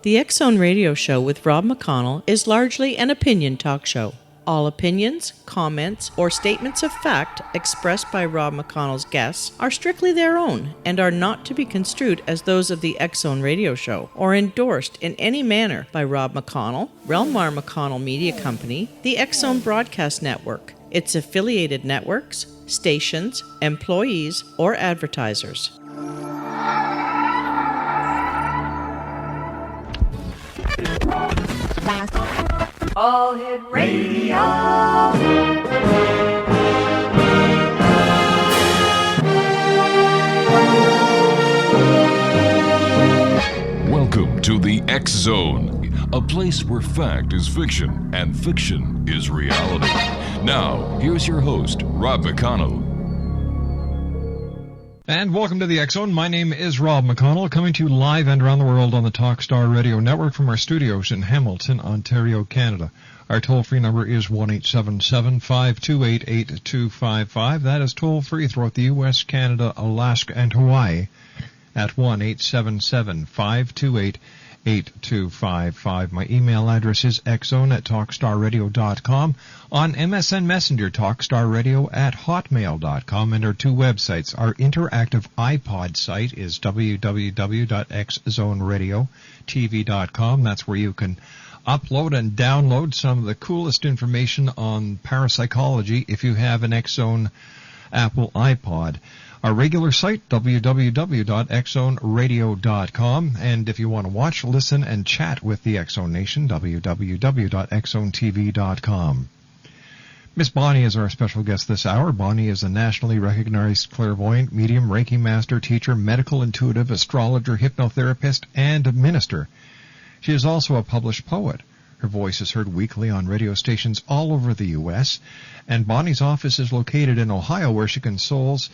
The X-Zone Radio Show with Rob McConnell is largely an opinion talk show. All opinions, comments, or statements of fact expressed by Rob McConnell's guests are strictly their own and are not to be construed as those of the X-Zone Radio Show or endorsed in any manner by Rob McConnell, Relmar McConnell Media Company, the X-Zone Broadcast Network, its affiliated networks, stations, employees, or advertisers. All Hit Radio. Welcome to the X-Zone, a place where fact is fiction and fiction is reality. Now, here's your host, Rob McConnell. And welcome to the X-Zone. My name is Rob McConnell, coming to you live and around the world on the Talkstar Radio Network from our studios in Hamilton, Ontario, Canada. Our toll-free number is 1-877-528-8255. That is toll-free throughout the U.S., Canada, Alaska, and Hawaii at 1-877-528-8255. My email address is xzone@talkstarradio.com. On MSN Messenger, talkstarradio@hotmail.com. And our two websites. Our interactive iPod site is www.xzoneradiotv.com. That's where you can upload and download some of the coolest information on parapsychology if you have an X-Zone Apple iPod. Our regular site, www.xzonerradio.com. And if you want to watch, listen, and chat with the X-Zone Nation, www.xzonetv.com. Miss Bonnie is our special guest this hour. Bonnie is a nationally recognized clairvoyant, medium, Reiki Master, teacher, medical intuitive, astrologer, hypnotherapist, and minister. She is also a published poet. Her voice is heard weekly on radio stations all over the U.S., and Bonnie's office is located in Ohio, where she counsels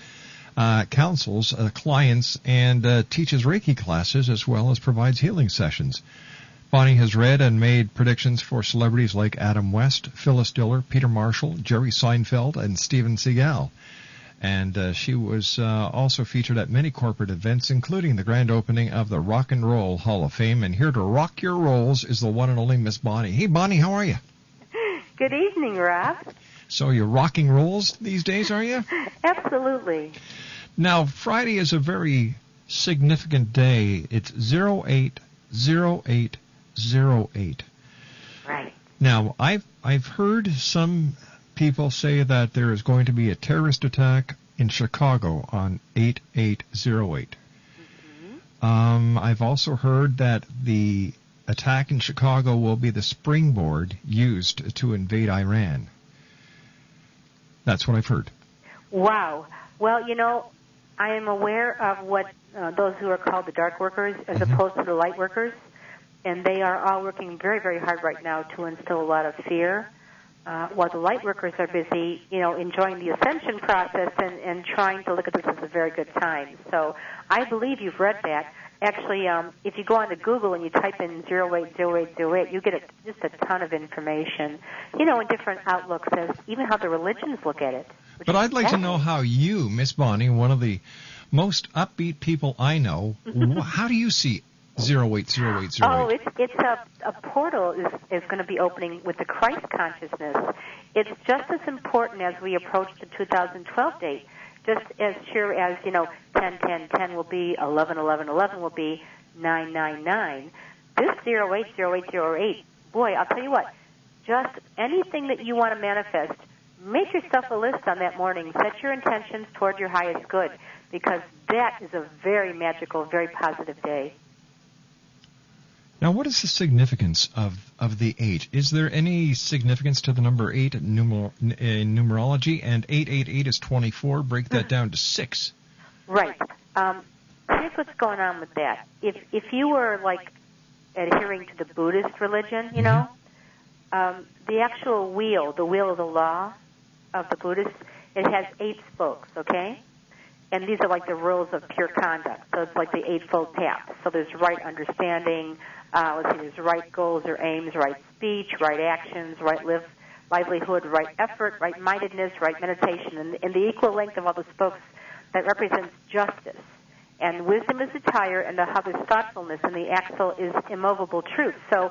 clients and teaches Reiki classes, as well as provides healing sessions. Bonnie has read and made predictions for celebrities like Adam West, Phyllis Diller, Peter Marshall, Jerry Seinfeld, and Steven Seagal. And she was also featured at many corporate events, including the grand opening of the Rock and Roll Hall of Fame. And here to rock your rolls is the one and only Miss Bonnie. Hey, Bonnie, how are you? Good evening, Rob. So you're rocking rolls these days, are you? Absolutely. Now, Friday is a very significant day. It's 080808. Right. Now, I've heard some people say that there is going to be a terrorist attack in Chicago on 8808. Mm-hmm. I've also heard that the attack in Chicago will be the springboard used to invade Iran. That's what I've heard. Wow. Well, you know, I am aware of what those who are called the dark workers as opposed to the light workers, and they are all working very, very hard right now to instill a lot of fear. While the light workers are busy, you know, enjoying the ascension process and trying to look at this as a very good time. So I believe you've read that. Actually, if you go onto Google and you type in 080808, you get just a ton of information, you know, in different outlooks, as even how the religions look at it. But I'd like to know how you, Miss Bonnie, one of the most upbeat people I know, how do you see 080808? Oh, it's a portal is going to be opening with the Christ consciousness. It's just as important as we approach the 2012 date. Just as sure as, you know, 10-10-10 will be, 11-11-11 will be, 9-9-9. This 080808, boy, I'll tell you what, just anything that you want to manifest, make yourself a list on that morning. Set your intentions toward your highest good, because that is a very magical, very positive day. Now, what is the significance of the 8? Is there any significance to the number 8 in numerology? And 888 is 24. Break that down to 6. Right. Here's what's going on with that. If you were, like, adhering to the Buddhist religion, you know, the actual wheel, the wheel of the law of the Buddhists, it has 8 spokes, okay? And these are like the rules of pure conduct. So it's like the eightfold path. So there's right understanding, there's right goals or aims, right speech, right actions, right livelihood, right effort, right mindedness, right meditation, and the equal length of all the spokes that represents justice. And wisdom is the tire, and the hub is thoughtfulness, and the axle is immovable truth. So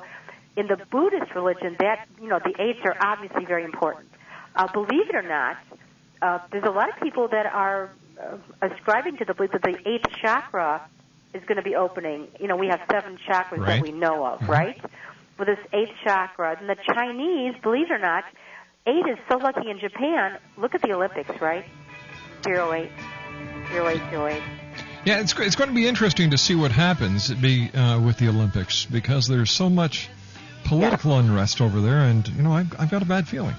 in the Buddhist religion, that, the eights are obviously very important. Believe it or not, there's a lot of people that are ascribing to the belief that the eighth chakra is going to be opening. We have 7 chakras that we know of, right? With this eighth chakra. And the Chinese, believe it or not, 8 is so lucky in Japan. Look at the Olympics, right? 08, 08, 08. Yeah, it's going to be interesting to see what happens with the Olympics, because there's so much political unrest over there, and, I've got a bad feeling.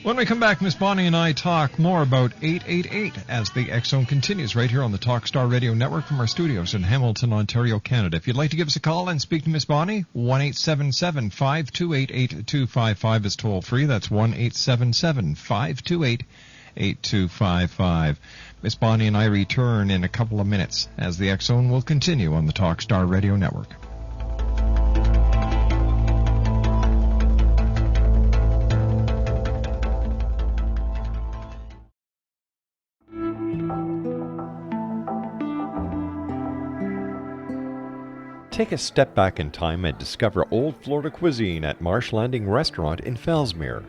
When we come back, Miss Bonnie and I talk more about 888 as the X Zone continues right here on the Talkstar Radio Network from our studios in Hamilton, Ontario, Canada. If you'd like to give us a call and speak to Miss Bonnie, 1-877-528-8255 is toll free. That's 1-877-528-8255. Miss Bonnie and I return in a couple of minutes as the X Zone will continue on the Talkstar Radio Network. Take a step back in time and discover old Florida cuisine at Marsh Landing Restaurant in Fellsmere.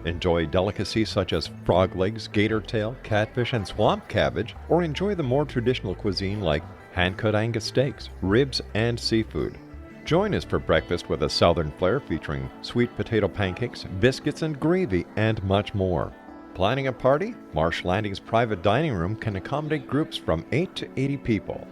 Enjoy delicacies such as frog legs, gator tail, catfish, and swamp cabbage, or enjoy the more traditional cuisine like hand-cut Angus steaks, ribs, and seafood. Join us for breakfast with a southern flair featuring sweet potato pancakes, biscuits and gravy, and much more. Planning a party? Marsh Landing's private dining room can accommodate groups from 8 to 80 people.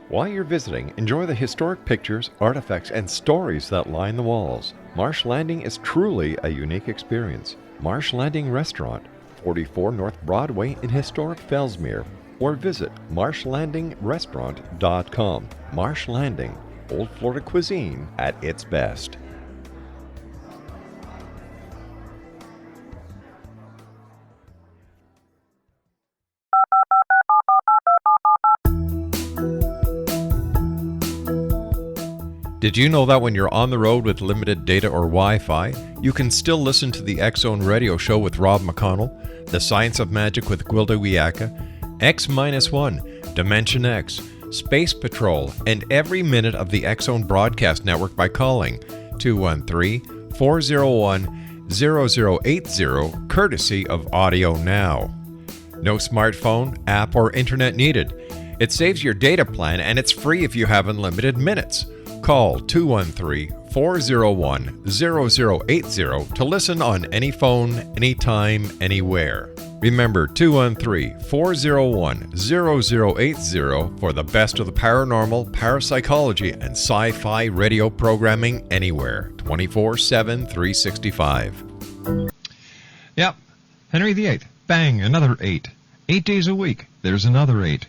While you're visiting, enjoy the historic pictures, artifacts, and stories that line the walls. Marsh Landing is truly a unique experience. Marsh Landing Restaurant, 44 North Broadway in historic Fellsmere, or visit marshlandingrestaurant.com. Marsh Landing, Old Florida cuisine at its best. Did you know that when you're on the road with limited data or Wi-Fi, you can still listen to the X Zone radio show with Rob McConnell, The Science of Magic with Gwilda Wiyaka, X-1, Dimension X, Space Patrol, and every minute of the X Zone broadcast network by calling 213-401-0080, courtesy of Audio Now. No smartphone, app, or internet needed. It saves your data plan, and it's free if you have unlimited minutes. Call 213-401-0080 to listen on any phone, anytime, anywhere. Remember 213-401-0080 for the best of the paranormal, parapsychology, and sci-fi radio programming anywhere, 24/7, 365. Yep. Henry VIII. Bang, another 8. 8 days a week, there's another 8.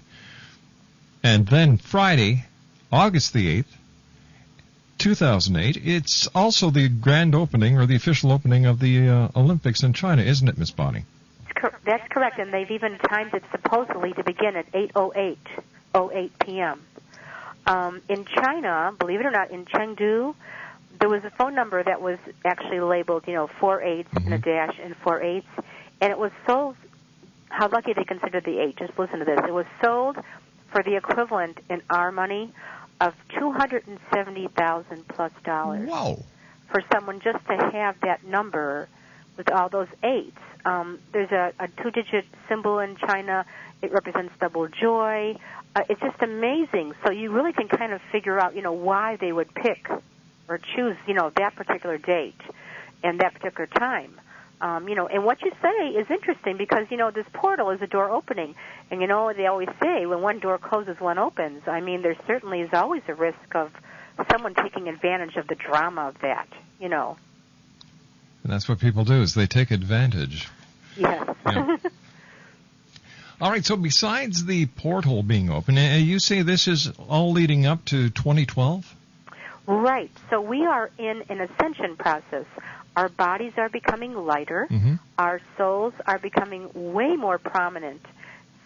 And then Friday, August the 8th, 2008, it's also the grand opening or the official opening of the Olympics in China, isn't it, Miss Bonnie? That's correct, and they've even timed it supposedly to begin at 8:08 p.m. In China, believe it or not, in Chengdu, there was a phone number that was actually labeled, 4 8s and a dash and 4 8s, and it was sold. How lucky they considered the 8. Just listen to this. It was sold for the equivalent in our money of $270,000 plus. Whoa! For someone just to have that number with all those 8s. There's a 2-digit symbol in China. It represents double joy. It's just amazing. So you really can kind of figure out, why they would pick or choose, that particular date and that particular time. And what you say is interesting because, this portal is a door opening. And, they always say when one door closes, one opens. I mean, there certainly is always a risk of someone taking advantage of the drama of that, And that's what people do, is they take advantage. Yes. Yeah. All right, so besides the portal being open, you say this is all leading up to 2012? Right. So we are in an ascension process. Our bodies are becoming lighter. Mm-hmm. Our souls are becoming way more prominent.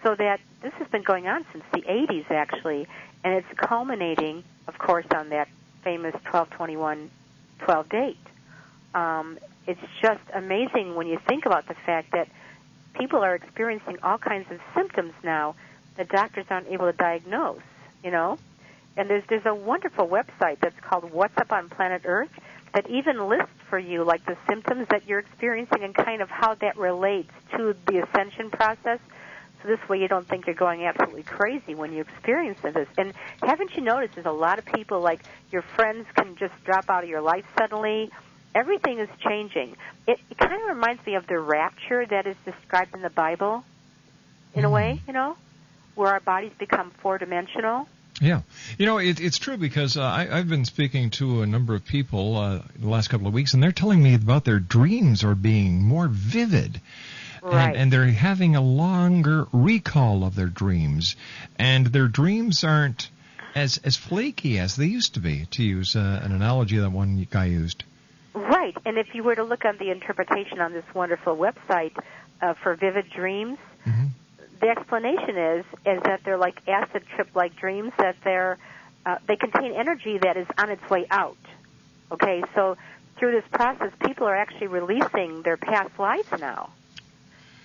So that this has been going on since the 80s, actually, and it's culminating, of course, on that famous 12/21/12 date. It's just amazing when you think about the fact that people are experiencing all kinds of symptoms now that doctors aren't able to diagnose. you know. And there's a wonderful website that's called What's Up on Planet Earth that even lists for you, like, the symptoms that you're experiencing and kind of how that relates to the ascension process. So this way you don't think you're going absolutely crazy when you experience this. And haven't you noticed there's a lot of people, like, your friends can just drop out of your life suddenly. Everything is changing. It kind of reminds me of the rapture that is described in the Bible, in a way, you know, where our bodies become four-dimensional. Yeah. You know, it's true because I've been speaking to a number of people the last couple of weeks, and they're telling me about their dreams are being more vivid. Right. And they're having a longer recall of their dreams. And their dreams aren't as flaky as they used to be, to use an analogy that one guy used. Right. And if you were to look on the interpretation on this wonderful website for vivid dreams, the explanation is that they're like acid trip-like dreams, that they contain energy that is on its way out. Okay, so through this process, people are actually releasing their past lives now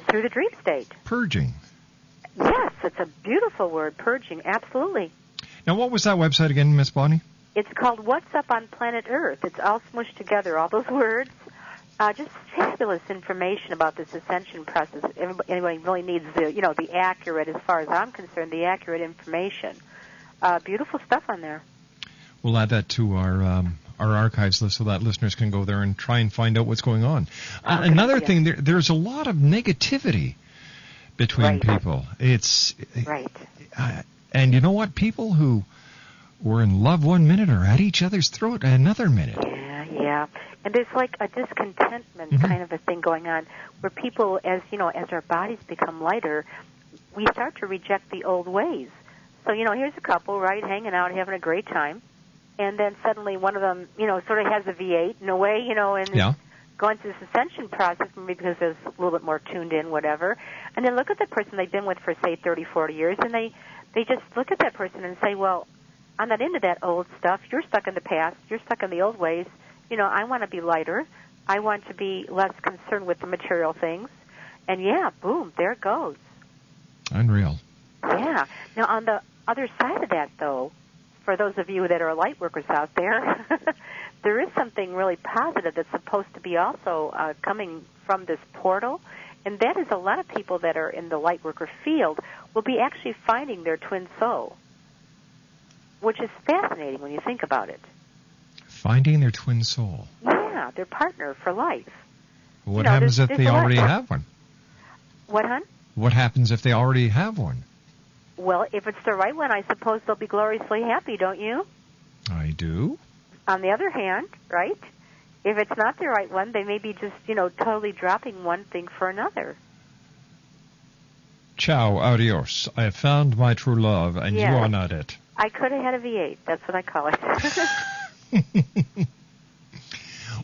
through the dream state. Purging. Yes, it's a beautiful word, purging, absolutely. Now, what was that website again, Miss Bonnie? It's called What's Up on Planet Earth. It's all smushed together, all those words. Just fabulous information about this ascension process. Anybody really needs the accurate, as far as I'm concerned, the accurate information. Beautiful stuff on there. We'll add that to our archives list so that listeners can go there and try and find out what's going on. Another thing, there's a lot of negativity between people. It's right. And you know what? People who were in love one minute are at each other's throat another minute. Yeah. And there's like a discontentment kind of a thing going on where people, as our bodies become lighter, we start to reject the old ways. So, here's a couple, right, hanging out, having a great time. And then suddenly one of them, sort of has a V8 in a way, and going through this ascension process, maybe because they're a little bit more tuned in, whatever. And then look at the person they've been with for, say, 30, 40 years, and they just look at that person and say, well, I'm not into that old stuff. You're stuck in the past. You're stuck in the old ways. I want to be lighter. I want to be less concerned with the material things. And, boom, there it goes. Unreal. Yeah. Now, on the other side of that, though, for those of you that are light workers out there, there is something really positive that's supposed to be also coming from this portal, and that is a lot of people that are in the light worker field will be actually finding their twin soul, which is fascinating when you think about it. Finding their twin soul. Yeah, their partner for life. What happens if they already have one? What, hon? What happens if they already have one? Well, if it's the right one, I suppose they'll be gloriously happy, don't you? I do. On the other hand, right, if it's not the right one, they may be just, totally dropping one thing for another. Ciao, adios. I have found my true love, and you are not it. I could have had a V8. That's what I call it.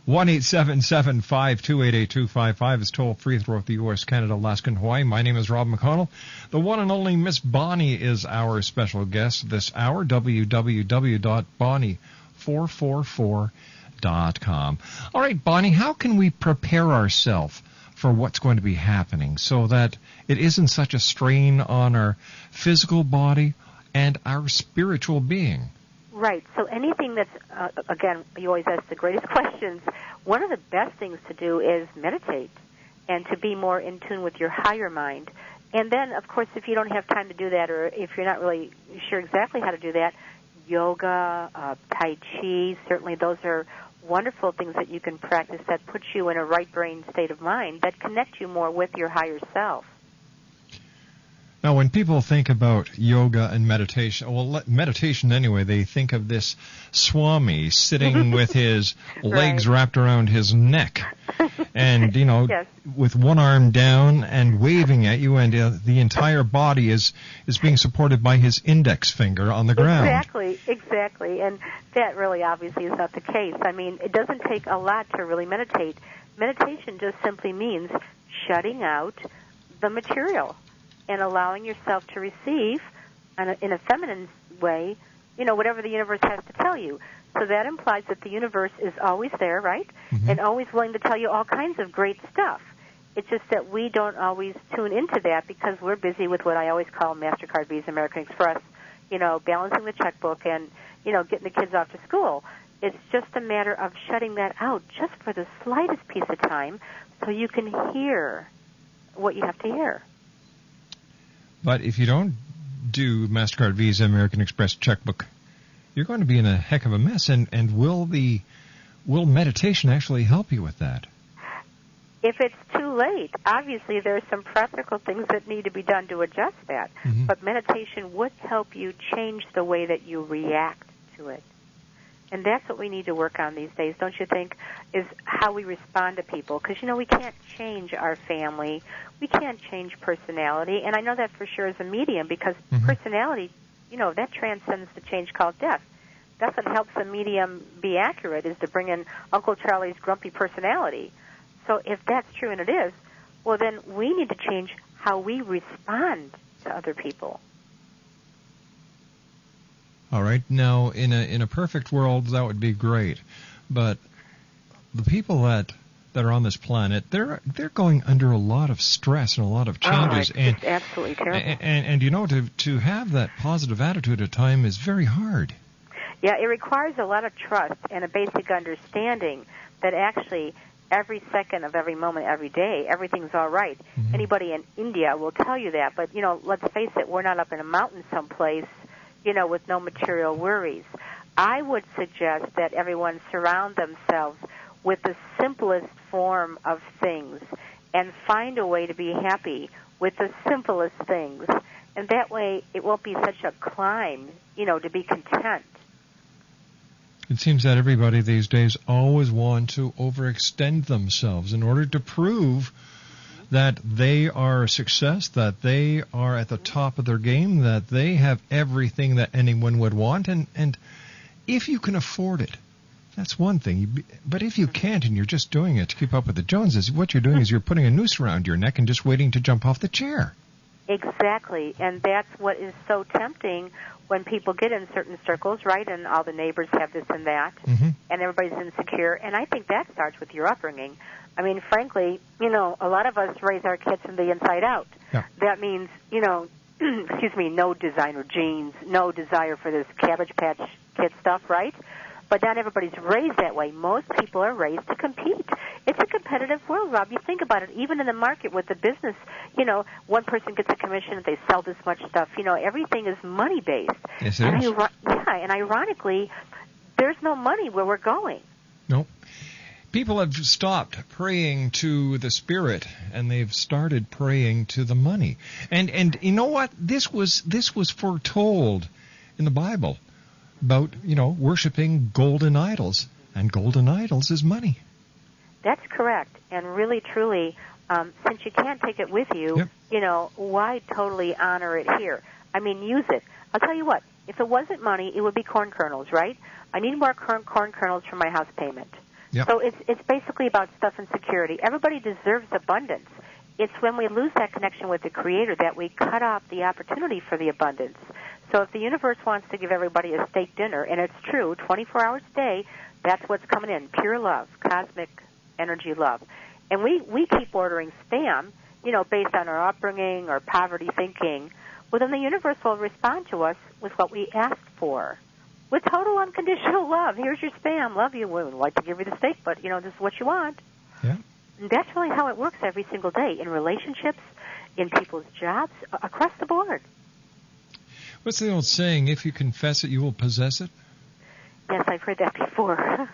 1-877-528-8255 is toll-free throughout the U.S., Canada, Alaska, and Hawaii. My name is Rob McConnell. The one and only Miss Bonnie is our special guest this hour, www.bonnie444.com. All right, Bonnie, how can we prepare ourselves for what's going to be happening so that it isn't such a strain on our physical body and our spiritual being? Right. So anything that's, again, you always ask the greatest questions. One of the best things to do is meditate and to be more in tune with your higher mind. And then, of course, if you don't have time to do that or if you're not really sure exactly how to do that, yoga, Tai Chi, certainly those are wonderful things that you can practice that put you in a right brain state of mind that connect you more with your higher self. Now, when people think about yoga and meditation, well, meditation anyway, they think of this Swami sitting with his legs wrapped around his neck and, yes. with one arm down and waving at you, and the entire body is being supported by his index finger on the ground. Exactly. And that really obviously is not the case. I mean, it doesn't take a lot to really meditate. Meditation just simply means shutting out the material and allowing yourself to receive, in a feminine way, whatever the universe has to tell you. So that implies that the universe is always there, right? Mm-hmm. And always willing to tell you all kinds of great stuff. It's just that we don't always tune into that because we're busy with what I always call MasterCard, Visa, American Express, balancing the checkbook and, getting the kids off to school. It's just a matter of shutting that out just for the slightest piece of time so you can hear what you have to hear. But if you don't do MasterCard, Visa, American Express checkbook, you're going to be in a heck of a mess. And will meditation actually help you with that? If it's too late, obviously there are some practical things that need to be done to adjust that. Mm-hmm. But meditation would help you change the way that you react to it. And that's what we need to work on these days, don't you think, is how we respond to people. Because, we can't change our family. We can't change personality. And I know that for sure as a medium because personality, that transcends the change called death. That's what helps a medium be accurate, is to bring in Uncle Charlie's grumpy personality. So if that's true, and it is, well, then we need to change how we respond to other people. All right. Now, in a perfect world, that would be great. But the people that are on this planet, they're going under a lot of stress and a lot of changes. It's absolutely terrible. And to have that positive attitude at time is very hard. Yeah, it requires a lot of trust and a basic understanding that actually every second of every moment, every day, everything's all right. Mm-hmm. Anybody in India will tell you that. But, let's face it, we're not up in a mountain someplace, with no material worries. I would suggest that everyone surround themselves with the simplest form of things and find a way to be happy with the simplest things. And that way it won't be such a climb, to be content. It seems that everybody these days always want to overextend themselves in order to prove that they are a success, that they are at the top of their game, that they have everything that anyone would want. And if you can afford it, that's one thing. But if you can't and you're just doing it to keep up with the Joneses, what you're doing is you're putting a noose around your neck and just waiting to jump off the chair. Exactly. And that's what is so tempting when people get in certain circles, right, and all the neighbors have this and that, and everybody's insecure. And I think that starts with your upbringing. I mean, frankly, a lot of us raise our kids from the inside out. Yeah. That means, no designer jeans, no desire for this Cabbage Patch Kid stuff, right? But not everybody's raised that way. Most people are raised to compete. It's a competitive world, Rob. You think about it. Even in the market with the business, one person gets a commission if they sell this much stuff. Everything is money-based. Yes, it is. And ironically, there's no money where we're going. Nope. People have stopped praying to the spirit, and they've started praying to the money. And you know what? This was foretold in the Bible about, worshiping golden idols, and golden idols is money. That's correct. And really, truly, since you can't take it with you, why totally honor it here? I mean, use it. I'll tell you what, if it wasn't money, it would be corn kernels, right? I need more corn kernels for my house payment. Yep. So it's basically about stuff and security. Everybody deserves abundance. It's when we lose that connection with the Creator that we cut off the opportunity for the abundance. So if the universe wants to give everybody a steak dinner, and it's true, 24 hours a day, that's what's coming in, pure love, cosmic energy love. And we keep ordering spam, based on our upbringing or poverty thinking. Well, then the universe will respond to us with what we asked for. With total unconditional love. Here's your spam. Love you. We would like to give you the steak, but, this is what you want. Yeah. And that's really how it works every single day, in relationships, in people's jobs, across the board. What's the old saying, if you confess it, you will possess it? Yes, I've heard that before.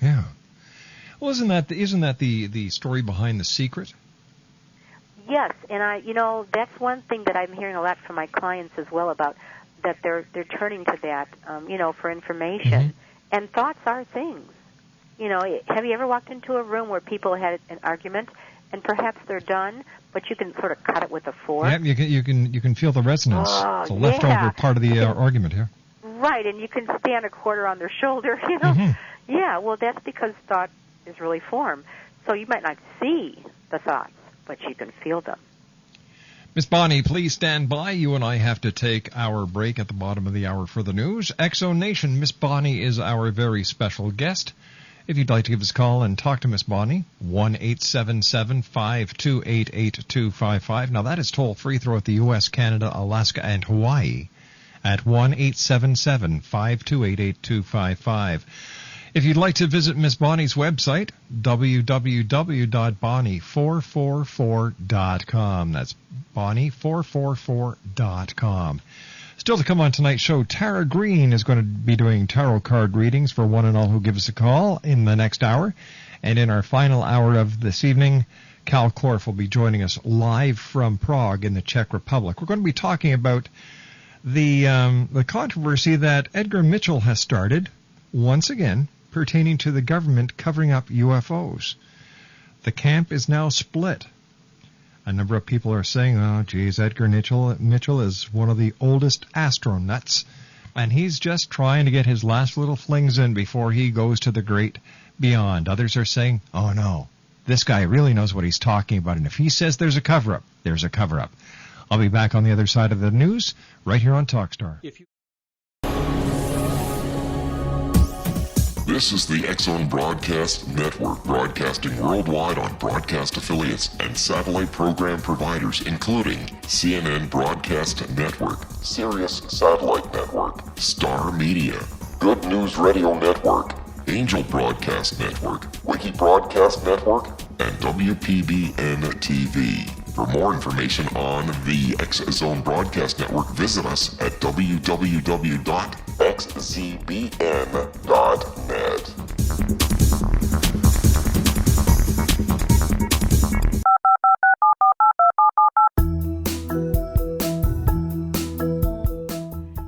Yeah. Well, isn't that the story behind The Secret? Yes, and that's one thing that I'm hearing a lot from my clients as well about, that they're turning to that, for information. Mm-hmm. And thoughts are things. Have you ever walked into a room where people had an argument, and perhaps they're done, but you can sort of cut it with a fork? Yeah, you can feel the resonance. It's a leftover part of the argument here. Right, and you can stand a quarter on their shoulder. Mm-hmm. Yeah, well, that's because thought is really form. So you might not see the thoughts, but you can feel them. Miss Bonnie, please stand by. You and I have to take our break at the bottom of the hour for the news. Exo Nation, Miss Bonnie is our very special guest. If you'd like to give us a call and talk to Miss Bonnie, 1-877-528-8255. Now, that is toll-free throughout the U.S., Canada, Alaska, and Hawaii. at 1-877-528-8255. If you'd like to visit Miss Bonnie's website, www.bonnie444.com. That's bonnie444.com. Still to come on tonight's show, Tara Green is going to be doing tarot card readings for one and all who give us a call in the next hour. And in our final hour of this evening, Cal Korff will be joining us live from Prague in the Czech Republic. We're going to be talking about the controversy that Edgar Mitchell has started, once again, pertaining to the government covering up UFOs. The camp is now split. A number of people are saying, oh, geez, Edgar Mitchell is one of the oldest astronauts, and he's just trying to get his last little flings in before he goes to the great beyond. Others are saying, oh, no, this guy really knows what he's talking about, and if he says there's a cover-up, there's a cover-up. I'll be back on the other side of the news right here on Talkstar. This is the X-Zone Broadcast Network, broadcasting worldwide on broadcast affiliates and satellite program providers, including CNN Broadcast Network, Sirius Satellite Network, Star Media, Good News Radio Network, Angel Broadcast Network, Wiki Broadcast Network, and WPBN TV. For more information on the X-Zone Broadcast Network, visit us at www.xzbn.net.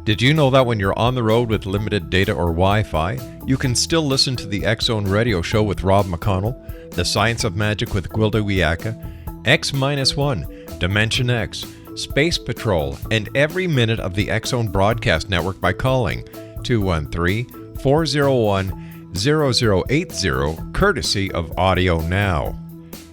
Did you know that when you're on the road with limited data or Wi-Fi, you can still listen to the X-Zone Radio Show with Rob McConnell, The Science of Magic with Gwilda Wiyaka, X-1, Dimension X, Space Patrol, and every minute of the X-Zone Broadcast Network by calling 213-401-0080, courtesy of Audio Now.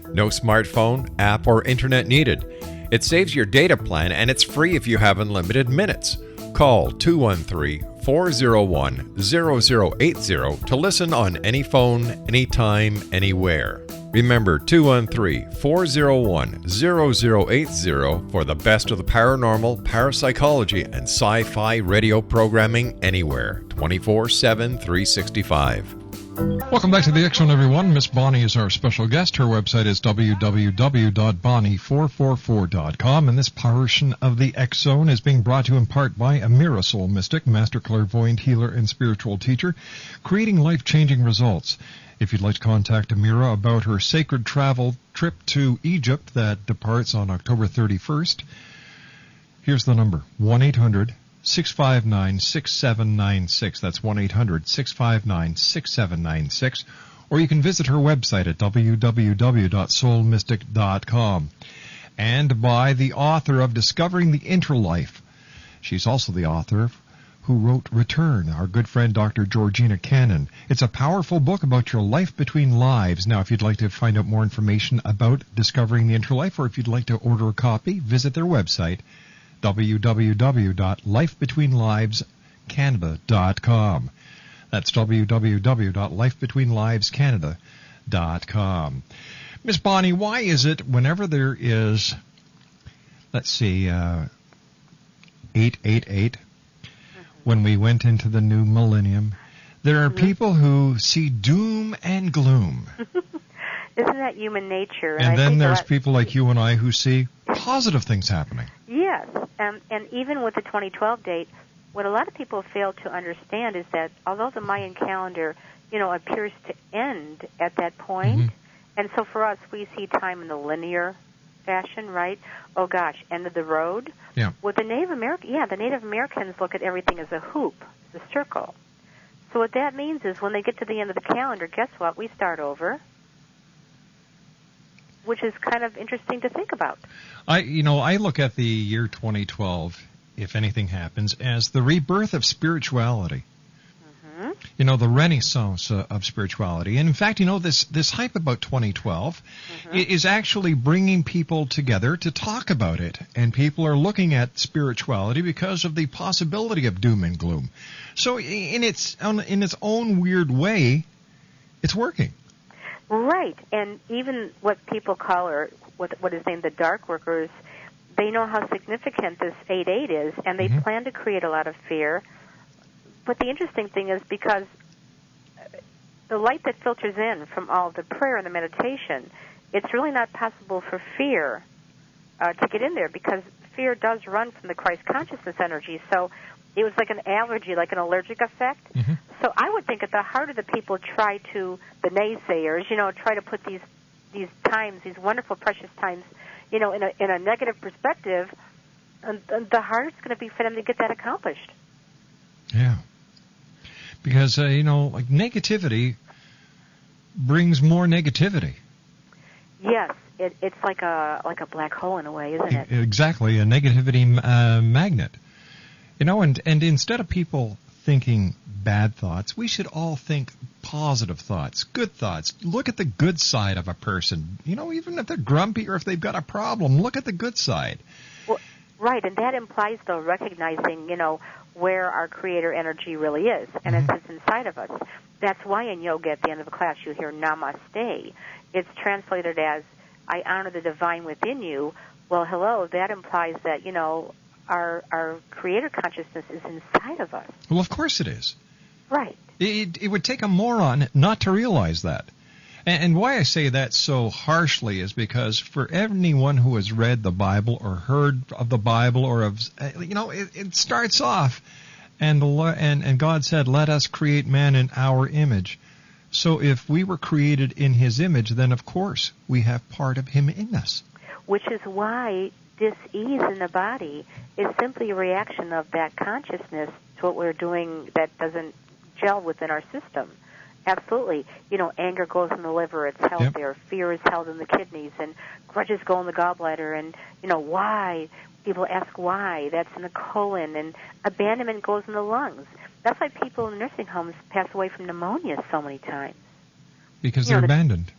No smartphone, app, or internet needed. It saves your data plan, and it's free if you have unlimited minutes. Call 213-401-0080 to listen on any phone, anytime, anywhere. Remember, 213-401-0080 for the best of the paranormal, parapsychology, and sci-fi radio programming anywhere, 24/7, 365. Welcome back to the X-Zone, everyone. Miss Bonnie is our special guest. Her website is www.bonnie444.com, and this portion of the X-Zone is being brought to you in part by Amira Soul Mystic, Master Clairvoyant Healer and Spiritual Teacher, creating life-changing results. If you'd like to contact Amira about her sacred travel trip to Egypt that departs on October 31st, here's the number, 1-800-659-6796. That's 1-800-659-6796. Or you can visit her website at www.soulmystic.com. And by the author of Discovering the Interlife. She's also the author who wrote Return, our good friend Dr. Georgina Cannon. It's a powerful book about your life between lives. Now, if you'd like to find out more information about Discovering the Interlife, or if you'd like to order a copy, visit their website, www.lifebetweenlivescanada.com. That's www.lifebetweenlivescanada.com. Miss Bonnie, why is it whenever there is, 888, when we went into the new millennium, there are people who see doom and gloom. Isn't that human nature? And then there's people like you and I who see positive things happening. Yes, and even with the 2012 date, what a lot of people fail to understand is that although the Mayan calendar, appears to end at that point, and so for us, we see time in the linear fashion, right? Oh gosh, end of the road. Yeah. With the Native Americans look at everything as a hoop, as a circle. So what that means is when they get to the end of the calendar, guess what? We start over, which is kind of interesting to think about. I look at the year 2012, if anything happens, as the rebirth of spirituality. The renaissance of spirituality. And in fact, this hype about 2012 is actually bringing people together to talk about it. And people are looking at spirituality because of the possibility of doom and gloom. So in its own weird way, it's working. Right. And even what people call, or what is named the dark workers, they know how significant this 8-8 is, and they plan to create a lot of fear. But the interesting thing is because the light that filters in from all the prayer and the meditation, it's really not possible for fear to get in there, because fear does run from the Christ consciousness energy. So it was like an allergy, like an allergic effect. So I would think at the heart of the people try to, the naysayers, try to put these times, these wonderful, precious times, in a negative perspective, and the hardest going to be for them to get that accomplished. Yeah. Because, like negativity brings more negativity. Yes, it's like a black hole in a way, isn't it? Exactly, a negativity magnet. And instead of people thinking bad thoughts, we should all think positive thoughts, good thoughts. Look at the good side of a person. Even if they're grumpy or if they've got a problem, look at the good side. Well, right, and that implies, though, recognizing, where our creator energy really is, and it's inside of us. That's why in yoga at the end of the class you hear namaste. It's translated as, I honor the divine within you. Well, hello, that implies that, our creator consciousness is inside of us. Well, of course it is. Right. It would take a moron not to realize that. And why I say that so harshly is because for anyone who has read the Bible or heard of the Bible or of, it starts off, and God said, let us create man in our image. So if we were created in his image, then of course we have part of him in us. Which is why dis-ease in the body is simply a reaction of that consciousness to what we're doing that doesn't gel within our system. Absolutely. Anger goes in the liver, it's held there. Fear is held in the kidneys, and grudges go in the gallbladder. And, why? People ask why. That's in the colon. And abandonment goes in the lungs. That's why people in nursing homes pass away from pneumonia so many times. Because they're abandoned.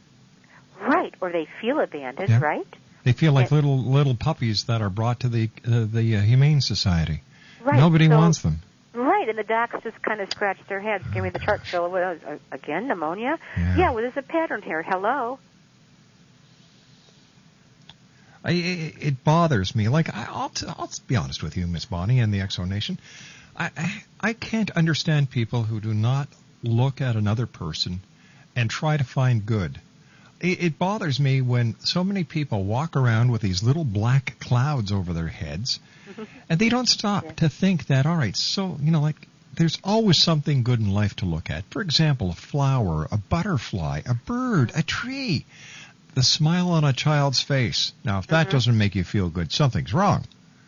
Right, or they feel abandoned, right? They feel like little puppies that are brought to the Humane Society. Right. Nobody wants them. Right, and the docs just kind of scratch their heads. Give me the chart, Phil. Again, pneumonia? Yeah, well, there's a pattern here. Hello? It bothers me. Like, I'll be honest with you, Miss Bonnie and the Exo Nation. I can't understand people who do not look at another person and try to find good. It bothers me when so many people walk around with these little black clouds over their heads, and they don't stop to think that, all right, so, there's always something good in life to look at. For example, a flower, a butterfly, a bird, a tree, the smile on a child's face. Now, if that doesn't make you feel good, something's wrong.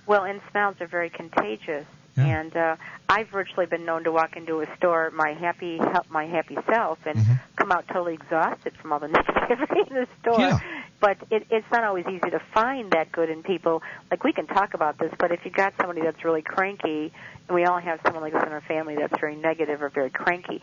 Well, and smiles are very contagious. Yeah. And I've virtually been known to walk into a store, my happy self, and come out totally exhausted from all the negativity in the store. Yeah. But it's not always easy to find that good in people. Like, we can talk about this, but if you got somebody that's really cranky, and we all have someone like this in our family that's very negative or very cranky,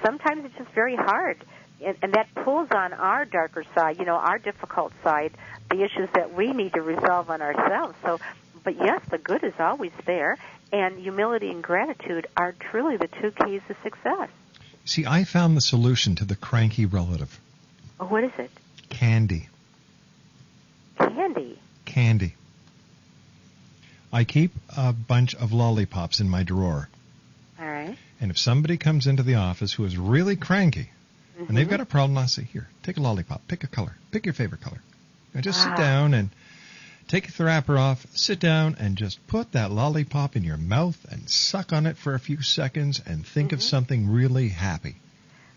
sometimes it's just very hard. And that pulls on our darker side, our difficult side, the issues that we need to resolve on ourselves. So, but yes, the good is always there. And humility and gratitude are truly the two keys to success. See, I found the solution to the cranky relative. Oh, what is it? Candy. Candy? Candy. I keep a bunch of lollipops in my drawer. All right. And if somebody comes into the office who is really cranky, and they've got a problem, I'll say, here, take a lollipop, pick a color, pick your favorite color. Now just sit down and take the wrapper off, sit down, and just put that lollipop in your mouth and suck on it for a few seconds and think of something really happy.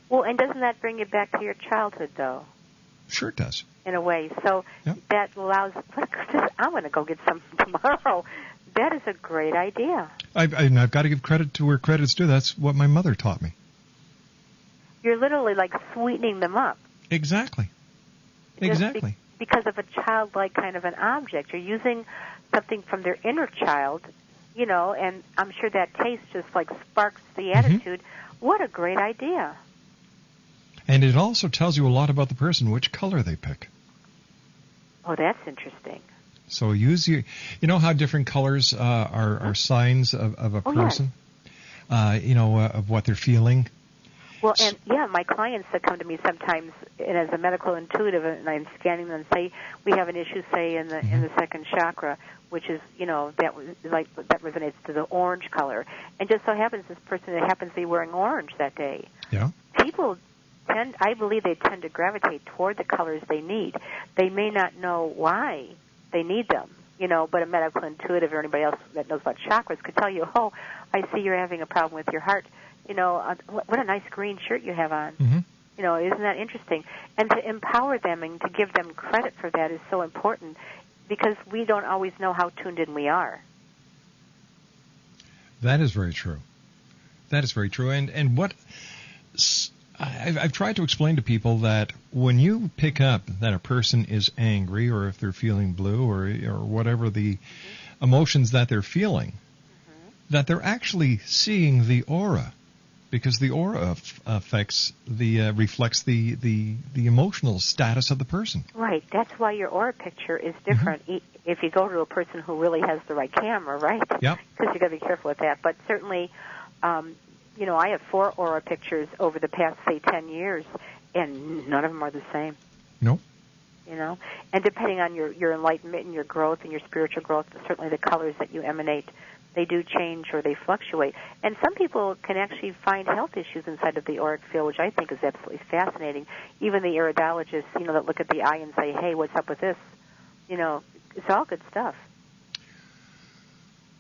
Well, and doesn't that bring you back to your childhood, though? Sure it does. In a way. So that allows, I'm going to go get some tomorrow. That is a great idea. I've got to give credit to where credit's due. That's what my mother taught me. You're literally like sweetening them up. Exactly. Exactly. Because of a childlike kind of an object. You're using something from their inner child, and I'm sure that taste just like sparks the attitude. What a great idea. And it also tells you a lot about the person, which color they pick. Oh, that's interesting. So use you know how different colors are signs of a person? Yes. Of what they're feeling. Well, and yeah, my clients that come to me sometimes, and as a medical intuitive, and I'm scanning them, say we have an issue, say in the second chakra, which is that resonates to the orange color, and just so happens this person happens to be wearing orange that day. Yeah. People I believe they tend to gravitate toward the colors they need. They may not know why they need them, but a medical intuitive or anybody else that knows about chakras could tell you, oh, I see you're having a problem with your heart. What a nice green shirt you have on. Mm-hmm. Isn't that interesting? And to empower them and to give them credit for that is so important because we don't always know how tuned in we are. That is very true. That is very true. And what I've tried to explain to people that when you pick up that a person is angry or if they're feeling blue or whatever the emotions that they're feeling, that they're actually seeing the aura. Because the aura reflects the emotional status of the person. Right. That's why your aura picture is different if you go to a person who really has the right camera, right? Yep. Because you got to be careful with that. But certainly, I have 4 aura pictures over the past, say, 10 years, and none of them are the same. Nope. And depending on your enlightenment and your growth and your spiritual growth, certainly the colors that you emanate, they do change or they fluctuate. And some people can actually find health issues inside of the auric field, which I think is absolutely fascinating. Even the iridologists, that look at the eye and say, hey, what's up with this? It's all good stuff.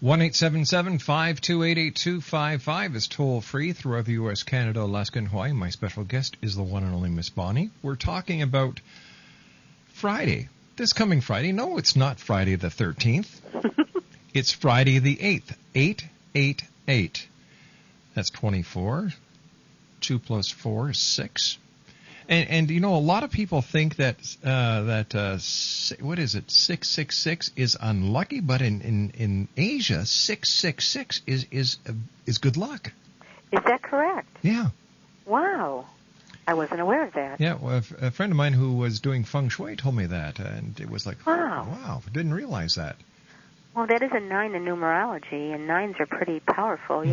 1-877-528-8255 is toll-free throughout the U.S., Canada, Alaska, and Hawaii. My special guest is the one and only Miss Bonnie. We're talking about Friday. This coming Friday. No, it's not Friday the 13th. It's Friday the 8th. 888. That's 24. 2 plus 4 is 6. And a lot of people think that what is it, 666 is unlucky, but in Asia, 666 is good luck. Is that correct? Yeah. Wow. I wasn't aware of that. Yeah, well, a friend of mine who was doing feng shui told me that, and it was like, wow, I didn't realize that. Well, that is a 9 in numerology, and 9s are pretty powerful,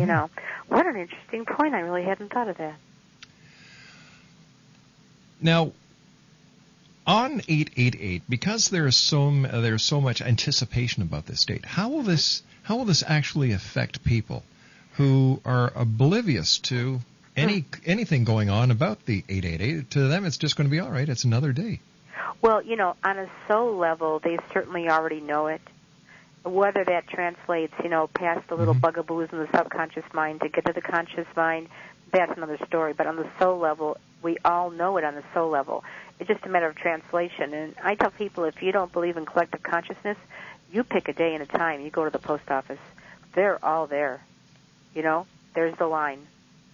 What an interesting point. I really hadn't thought of that. Now, on 888, because there's so much anticipation about this date, how will this actually affect people who are oblivious to anything going on about the 888? To them, it's just going to be all right. It's another day. Well, on a soul level, they certainly already know it. Whether that translates, past the little bugaboos in the subconscious mind to get to the conscious mind, that's another story. But on the soul level, we all know it on the soul level. It's just a matter of translation. And I tell people, if you don't believe in collective consciousness, you pick a day and a time. You go to the post office. They're all there. There's the line.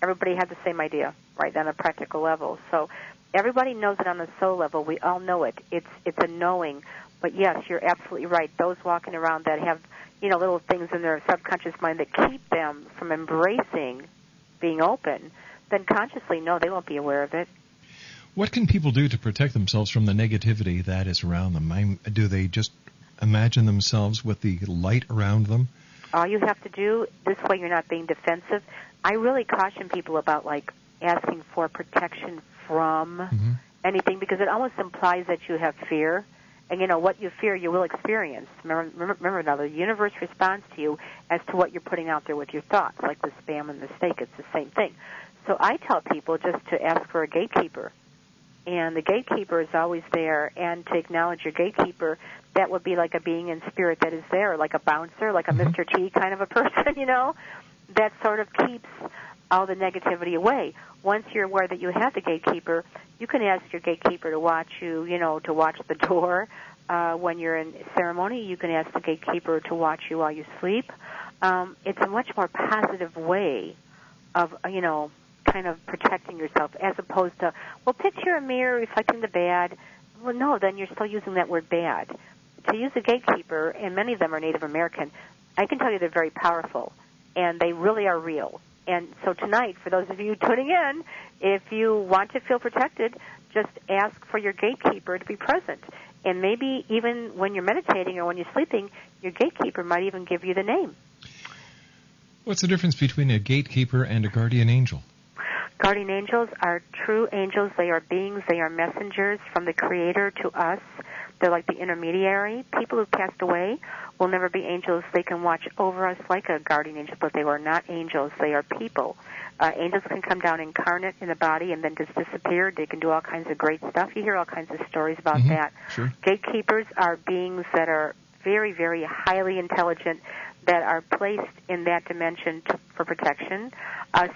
Everybody had the same idea, right, on a practical level. So everybody knows it on the soul level. We all know it. It's a knowing. But yes, you're absolutely right. Those walking around that have, little things in their subconscious mind that keep them from embracing being open, then consciously, no, they won't be aware of it. What can people do to protect themselves from the negativity that is around them? Do they just imagine themselves with the light around them? All you have to do, this way you're not being defensive. I really caution people about, asking for protection from anything, because it almost implies that you have fear. And, what you fear, you will experience. Remember now, the universe responds to you as to what you're putting out there with your thoughts, like the spam and the steak. It's the same thing. So I tell people just to ask for a gatekeeper. And the gatekeeper is always there. And to acknowledge your gatekeeper, that would be like a being in spirit that is there, like a bouncer, like a Mr. T kind of a person, that sort of keeps all the negativity away. Once you're aware that you have the gatekeeper, you can ask your gatekeeper to watch you, to watch the door. When you're in ceremony, you can ask the gatekeeper to watch you while you sleep. It's a much more positive way of, kind of protecting yourself, as opposed to, picture a mirror reflecting the bad. Well, no, then you're still using that word bad. To use a gatekeeper, and many of them are Native American, I can tell you they're very powerful, and they really are real. And so tonight, for those of you tuning in, if you want to feel protected, just ask for your gatekeeper to be present. And maybe even when you're meditating or when you're sleeping, your gatekeeper might even give you the name. What's the difference between a gatekeeper and a guardian angel? Guardian angels are true angels. They are beings. They are messengers from the Creator to us. They're like the intermediary. People who've passed away will never be angels. They can watch over us like a guardian angel, but they are not angels. They are people. Angels can come down incarnate in the body and then just disappear. They can do all kinds of great stuff. You hear all kinds of stories about that. Sure. Gatekeepers are beings that are very, very highly intelligent, that are placed in that dimension for protection.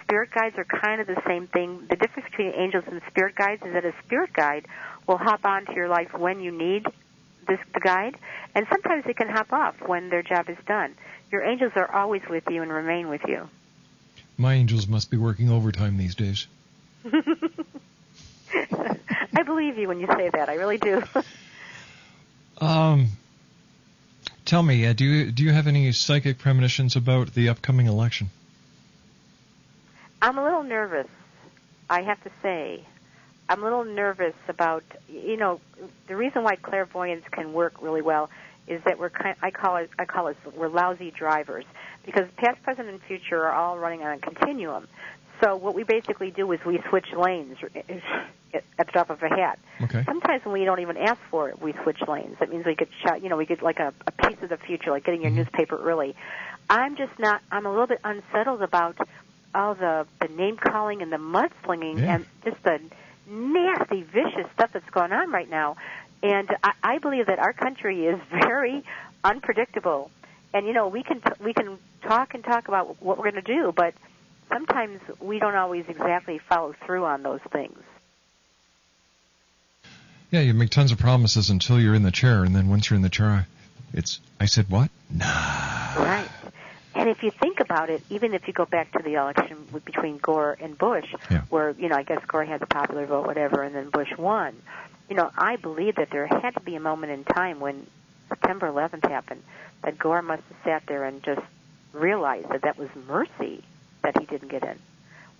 Spirit guides are kind of the same thing. The difference between angels and spirit guides is that a spirit guide will hop onto your life when you need the guide, and sometimes they can hop off when their job is done. Your angels are always with you and remain with you. My angels must be working overtime these days. I believe you when you say that. I really do. Tell me, do you have any psychic premonitions about the upcoming election? I'm a little nervous, I have to say. I'm a little nervous about, the reason why clairvoyance can work really well is that we're lousy drivers, because past, present, and future are all running on a continuum. So what we basically do is we switch lanes at the drop of a hat. Okay. Sometimes when we don't even ask for it, we switch lanes. That means we get shot, we get like a piece of the future, like getting your newspaper early. I'm a little bit unsettled about all the name-calling and the mudslinging and just the nasty, vicious stuff that's going on right now. And I believe that our country is very unpredictable. And, we can talk about what we're going to do, but sometimes we don't always exactly follow through on those things. Yeah, you make tons of promises until you're in the chair, and then once you're in the chair, I said what? Nah. Right. And if you think about it, even if you go back to the election between Gore and Bush, where, I guess Gore had the popular vote, whatever, and then Bush won, I believe that there had to be a moment in time when September 11th happened that Gore must have sat there and just realized that was mercy that he didn't get in.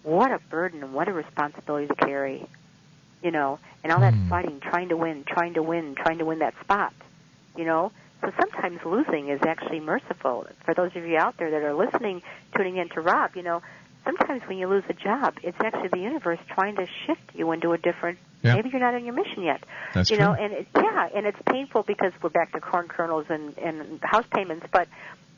What a burden and what a responsibility to carry, and all that fighting, trying to win that spot, So sometimes losing is actually merciful. For those of you out there that are listening, tuning in to Rob, sometimes when you lose a job, it's actually the universe trying to shift you into a different, maybe you're not on your mission yet. That's true. And it's painful because we're back to corn kernels and house payments, but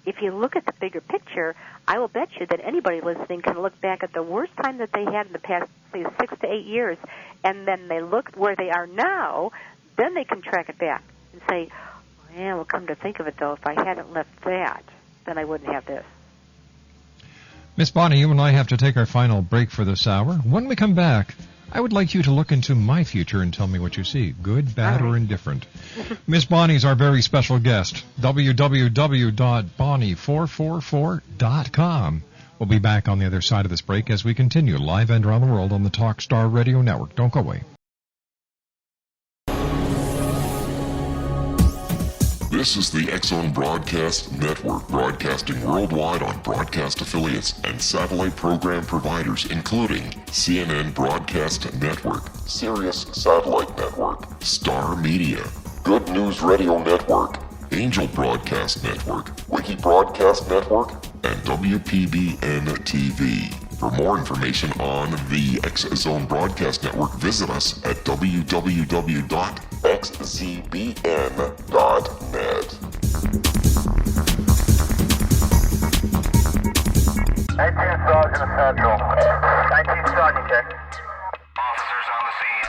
if you look at the bigger picture, I will bet you that anybody listening can look back at the worst time that they had in the past, say, 6 to 8 years, and then they look where they are now, then they can track it back and say, yeah, well, come to think of it, though, if I hadn't left that, then I wouldn't have this. Miss Bonnie, you and I have to take our final break for this hour. When we come back, I would like you to look into my future and tell me what you see, good, bad, or indifferent. Miss Bonnie's our very special guest, www.bonnie444.com. We'll be back on the other side of this break as we continue live and around the world on the Talkstar Radio Network. Don't go away. This is the X-Zone Broadcast Network, broadcasting worldwide on broadcast affiliates and satellite program providers, including CNN Broadcast Network, Sirius Satellite Network, Star Media, Good News Radio Network, Angel Broadcast Network, Wiki Broadcast Network, and WPBN TV. For more information on the X-Zone Broadcast Network, visit us at www.xzbn.net. 18 Sergeant Central. 19 Sergeant, check. Officers on the scene.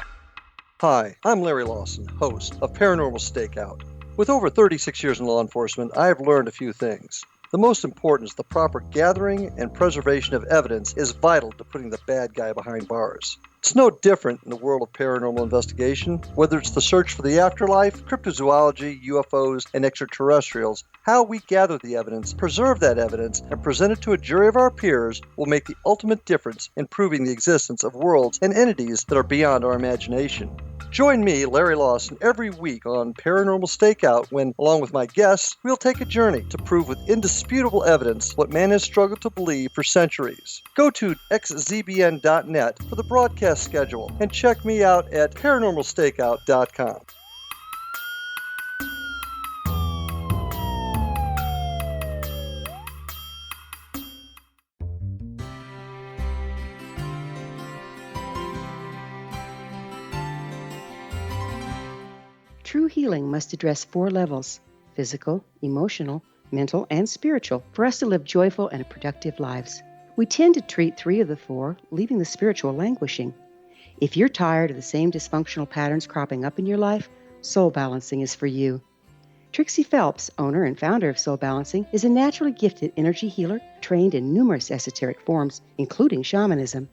Hi, I'm Larry Lawson, host of Paranormal Stakeout. With over 36 years in law enforcement, I have learned a few things. The most important is the proper gathering and preservation of evidence is vital to putting the bad guy behind bars. It's no different in the world of paranormal investigation. Whether it's the search for the afterlife, cryptozoology, UFOs, and extraterrestrials, how we gather the evidence, preserve that evidence, and present it to a jury of our peers will make the ultimate difference in proving the existence of worlds and entities that are beyond our imagination. Join me, Larry Lawson, every week on Paranormal Stakeout when, along with my guests, we'll take a journey to prove with indisputable evidence what man has struggled to believe for centuries. Go to xzbn.net for the broadcast schedule and check me out at paranormalstakeout.com. True healing must address 4 levels: physical, emotional, mental, and spiritual, for us to live joyful and productive lives. We tend to treat 3 of the 4, leaving the spiritual languishing. If you're tired of the same dysfunctional patterns cropping up in your life, Soul Balancing is for you. Trixie Phelps, owner and founder of Soul Balancing, is a naturally gifted energy healer trained in numerous esoteric forms, including shamanism.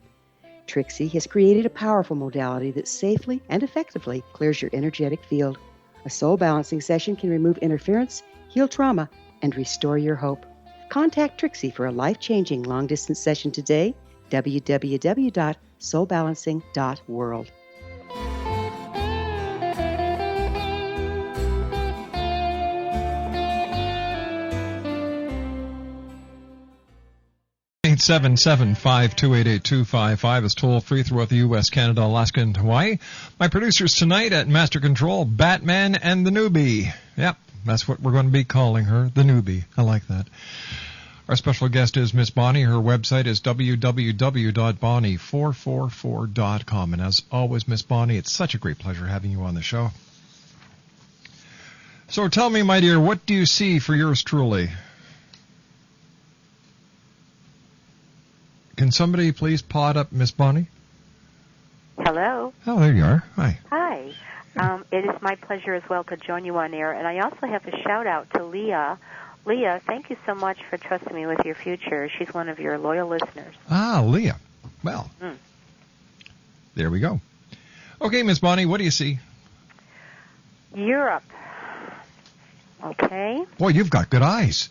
Trixie has created a powerful modality that safely and effectively clears your energetic field. A soul balancing session can remove interference, heal trauma, and restore your hope. Contact Trixie for a life-changing long-distance session today. www.soulbalancing.world. Eight 877-528-8255 is toll-free throughout the U.S., Canada, Alaska, and Hawaii. My producers tonight at Master Control, Batman and the Newbie. Yep, that's what we're going to be calling her, the Newbie. I like that. Our special guest is Miss Bonnie. Her website is www.bonnie444.com. And as always, Miss Bonnie, it's such a great pleasure having you on the show. So tell me, my dear, what do you see for yours truly? Can somebody please pod up Miss Bonnie? Hello. Oh, there you are. Hi. Hi. It is my pleasure as well to join you on air. And I also have a shout-out to Leah. Leah, thank you so much for trusting me with your future. She's one of your loyal listeners. Ah, Leah. Well, there we go. Okay, Miss Bonnie, what do you see? Europe. Okay. Boy, you've got good eyes.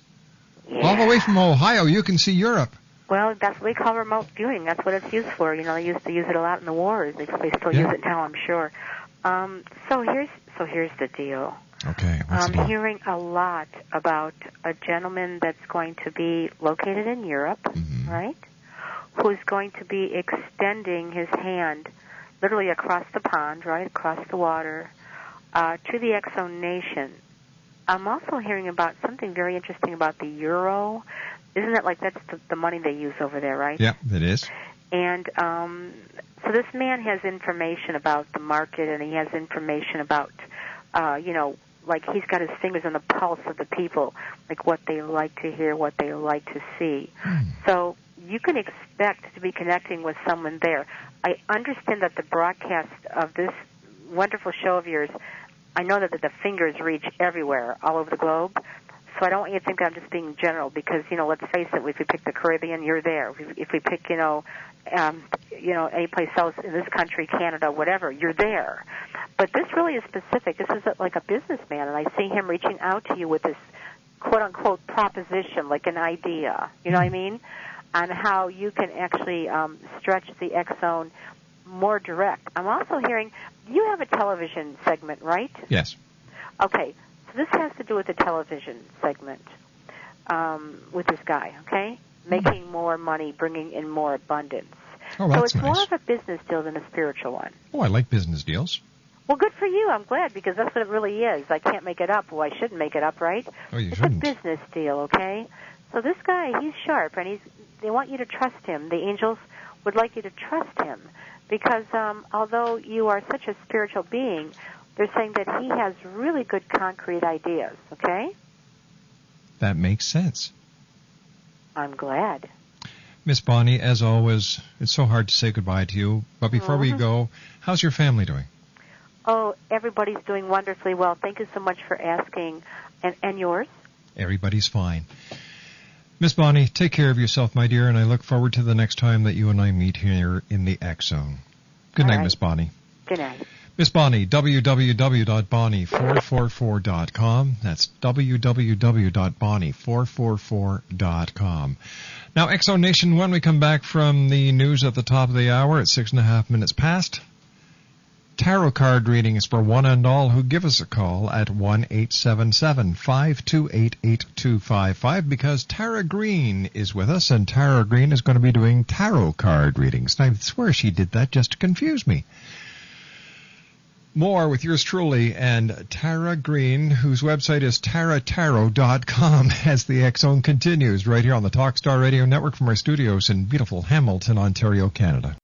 Yeah. All the way from Ohio, you can see Europe. Well, that's what we call remote viewing. That's what it's used for. You know, they used to use it a lot in the wars. They still use it now, I'm sure. So here's the deal. Okay, what's the deal? I'm hearing a lot about a gentleman that's going to be located in Europe, right? Who's going to be extending his hand literally across the pond, right, across the water, to the Exo Nation. I'm also hearing about something very interesting about the euro. Isn't it like that's the money they use over there, right? Yeah, it is. And so this man has information about the market, and he has information about, like he's got his fingers on the pulse of the people, like what they like to hear, what they like to see. So you can expect to be connecting with someone there. I understand that the broadcast of this wonderful show of yours, I know that the fingers reach everywhere, all over the globe. So I don't want you to think that I'm just being general because, let's face it, if we pick the Caribbean, you're there. If we pick, any place else in this country, Canada, whatever, you're there. But this really is specific. This is like a businessman, and I see him reaching out to you with this quote-unquote proposition, like an idea, you know what I mean, on how you can actually stretch the X-Zone more direct. I'm also hearing you have a television segment, right? Yes. Okay. This has to do with the television segment with this guy, okay? Making more money, bringing in more abundance. Oh, that's so it's nice. more of a business deal than a spiritual one. Oh, I like business deals. Well, good for you. I'm glad because that's what it really is. I can't make it up. Well, I shouldn't make it up, right? Oh, you it's shouldn't. It's a business deal, okay? So this guy, he's sharp, and they want you to trust him. The angels would like you to trust him because although you are such a spiritual being, they're saying that he has really good concrete ideas, okay? That makes sense. I'm glad. Miss Bonnie, as always, it's so hard to say goodbye to you. But before we go, how's your family doing? Oh, everybody's doing wonderfully well. Thank you so much for asking. And yours? Everybody's fine. Miss Bonnie, take care of yourself, my dear, and I look forward to the next time that you and I meet here in the X-Zone. Good night, Miss Bonnie. Good night. Miss Bonnie, www.bonnie444.com. That's www.bonnie444.com. Now, Exo Nation, when we come back from the news at the top of the hour at 6.5 minutes past, tarot card readings for one and all who give us a call at 1-877-528-8255 because Tara Green is with us, and Tara Green is going to be doing tarot card readings. And I swear she did that just to confuse me. More with yours truly and Tara Green, whose website is taratarot.com as the X-Zone continues right here on the Talkstar Radio Network from our studios in beautiful Hamilton, Ontario, Canada.